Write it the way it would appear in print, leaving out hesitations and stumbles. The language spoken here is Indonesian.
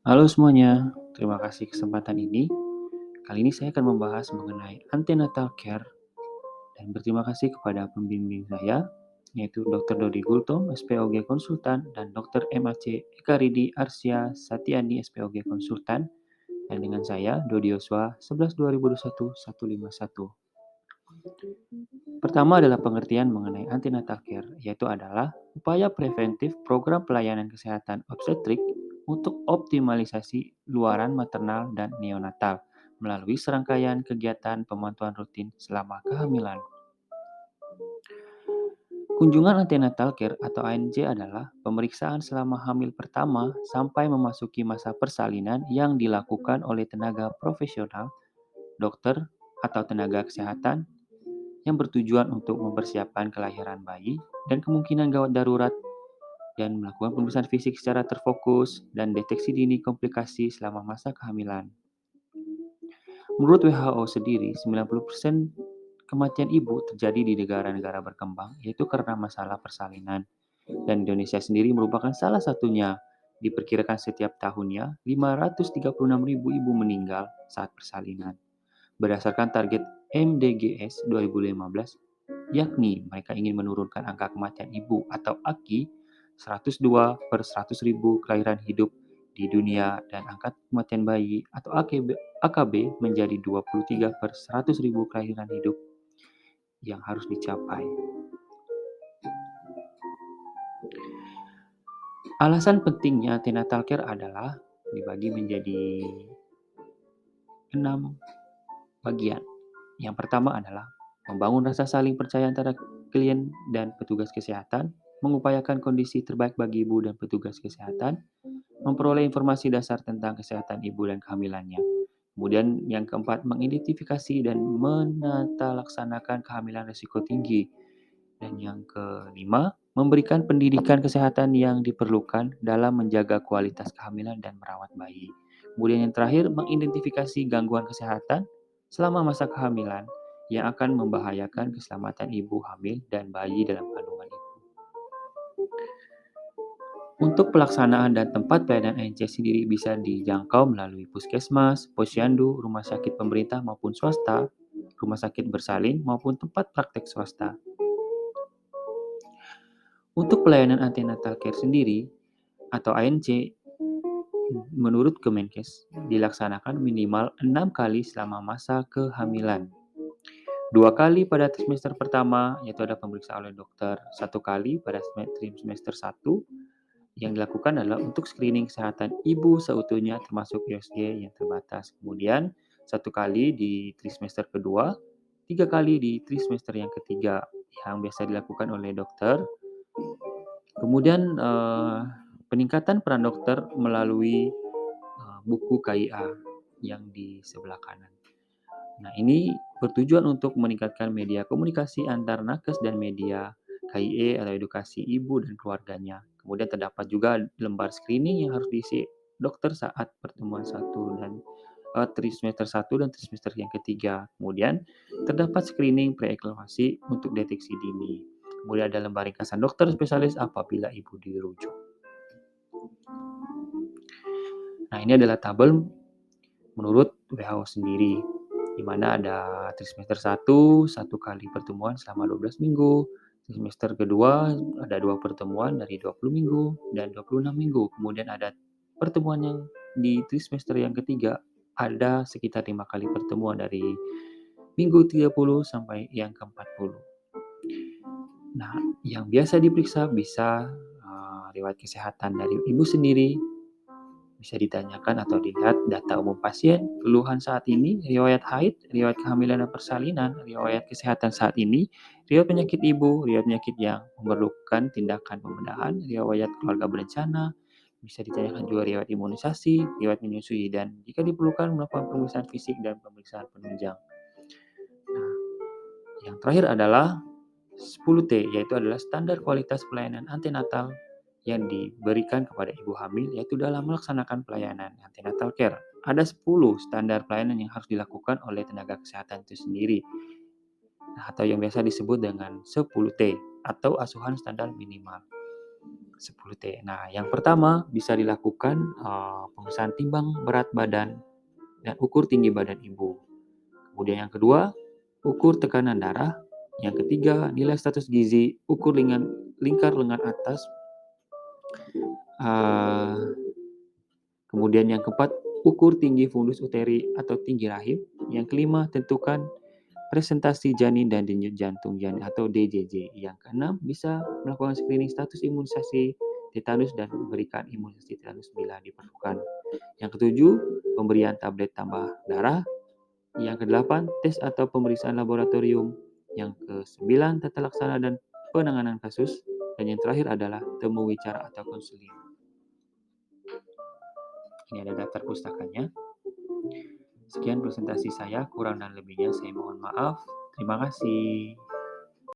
Halo semuanya, terima kasih kesempatan ini. Kali ini saya akan membahas mengenai antenatal care dan berterima kasih kepada pembimbing saya, yaitu Dr. Dodi Gultom, SPOG Konsultan, dan Dr. MAC Eka Ridi Arsya Satyani, SPOG Konsultan, dan dengan saya, Dodi Yoswa, 11/2021-151. Pertama adalah pengertian mengenai antenatal care, yaitu adalah upaya preventif program pelayanan kesehatan obstetrik untuk optimalisasi luaran maternal dan neonatal melalui serangkaian kegiatan pemantauan rutin selama kehamilan. Kunjungan antenatal care atau ANC adalah pemeriksaan selama hamil pertama sampai memasuki masa persalinan yang dilakukan oleh tenaga profesional, dokter, atau tenaga kesehatan yang bertujuan untuk mempersiapkan kelahiran bayi dan kemungkinan gawat darurat dan melakukan pemeriksaan fisik secara terfokus dan deteksi dini komplikasi selama masa kehamilan. Menurut WHO sendiri, 90% kematian ibu terjadi di negara-negara berkembang, yaitu karena masalah persalinan. Dan Indonesia sendiri merupakan salah satunya. Diperkirakan setiap tahunnya, 536.000 ibu meninggal saat persalinan. Berdasarkan target MDGs 2015, yakni mereka ingin menurunkan angka kematian ibu atau AKI 102 per 100.000 kelahiran hidup di dunia dan angka kematian bayi atau AKB menjadi 23 per 100.000 kelahiran hidup yang harus dicapai. Alasan pentingnya antenatal care adalah dibagi menjadi 6 bagian. Yang pertama adalah membangun rasa saling percaya antara klien dan petugas kesehatan, mengupayakan kondisi terbaik bagi ibu dan petugas kesehatan, memperoleh informasi dasar tentang kesehatan ibu dan kehamilannya. Kemudian yang keempat, mengidentifikasi dan menata laksanakan kehamilan risiko tinggi. Dan yang kelima, memberikan pendidikan kesehatan yang diperlukan dalam menjaga kualitas kehamilan dan merawat bayi. Kemudian yang terakhir, mengidentifikasi gangguan kesehatan selama masa kehamilan yang akan membahayakan keselamatan ibu hamil dan bayi dalam kandungan ibu. Untuk pelaksanaan dan tempat pelayanan ANC sendiri bisa dijangkau melalui puskesmas, posyandu, rumah sakit pemerintah maupun swasta, rumah sakit bersalin maupun tempat praktek swasta. Untuk pelayanan antenatal care sendiri atau ANC, menurut Kemenkes, dilaksanakan minimal 6 kali selama masa kehamilan. 2 kali pada trimester pertama, yaitu ada pemeriksaan oleh dokter. 1 kali pada trimester 1, yang dilakukan adalah untuk screening kesehatan ibu seutuhnya termasuk USG yang terbatas. Kemudian 1 kali di trimester kedua, 3 kali di trimester yang ketiga yang biasa dilakukan oleh dokter. Kemudian peningkatan peran dokter melalui buku KIA yang di sebelah kanan. Nah, ini bertujuan untuk meningkatkan media komunikasi antar nakes dan media KIE atau edukasi ibu dan keluarganya. Kemudian terdapat juga lembar screening yang harus diisi dokter saat pertemuan trimester 1 dan trimester yang ketiga. Kemudian terdapat screening preeklamasi untuk deteksi dini. Kemudian ada lembar ringkasan dokter spesialis apabila ibu dirujuk. Nah, ini adalah tabel menurut WHO sendiri, di mana ada trimester 1, 1 kali pertemuan selama 12 minggu, trimester kedua ada 2 pertemuan dari 20 minggu dan 26 minggu. Kemudian ada pertemuan yang di trimester yang ketiga ada sekitar 5 kali pertemuan dari minggu 30 sampai yang ke-40. Nah, yang biasa diperiksa bisa riwayat kesehatan dari ibu sendiri, bisa ditanyakan atau dilihat data umum pasien, keluhan saat ini, riwayat haid, riwayat kehamilan dan persalinan, riwayat kesehatan saat ini, riwayat penyakit ibu, riwayat penyakit yang memerlukan tindakan pembedahan, riwayat keluarga berencana, bisa ditanyakan juga riwayat imunisasi, riwayat menyusui, dan jika diperlukan melakukan pemeriksaan fisik dan pemeriksaan penunjang. Nah, yang terakhir adalah 10T, yaitu adalah standar kualitas pelayanan antenatal yang diberikan kepada ibu hamil, yaitu dalam melaksanakan pelayanan antenatal care. Ada 10 standar pelayanan yang harus dilakukan oleh tenaga kesehatan itu sendiri, atau yang biasa disebut dengan 10T atau asuhan standar minimal. 10T. Nah, yang pertama bisa dilakukan pemeriksaan timbang berat badan dan ukur tinggi badan ibu. Kemudian yang kedua, ukur tekanan darah. Yang ketiga, nilai status gizi, ukur lingkar lengan atas. Kemudian yang keempat, ukur tinggi fundus uteri atau tinggi rahim. Yang kelima, tentukan presentasi janin dan denyut jantung janin atau DJJ. Yang keenam, bisa melakukan screening status imunisasi tetanus dan memberikan imunisasi tetanus bila diperlukan. Yang ketujuh, pemberian tablet tambah darah. Yang kedelapan, tes atau pemeriksaan laboratorium. Yang kesembilan, tata laksana dan penanganan kasus. Dan yang terakhir adalah temu wicara atau konseling. Ini ada daftar pustakanya. Sekian presentasi saya, kurang dan lebihnya saya mohon maaf. Terima kasih.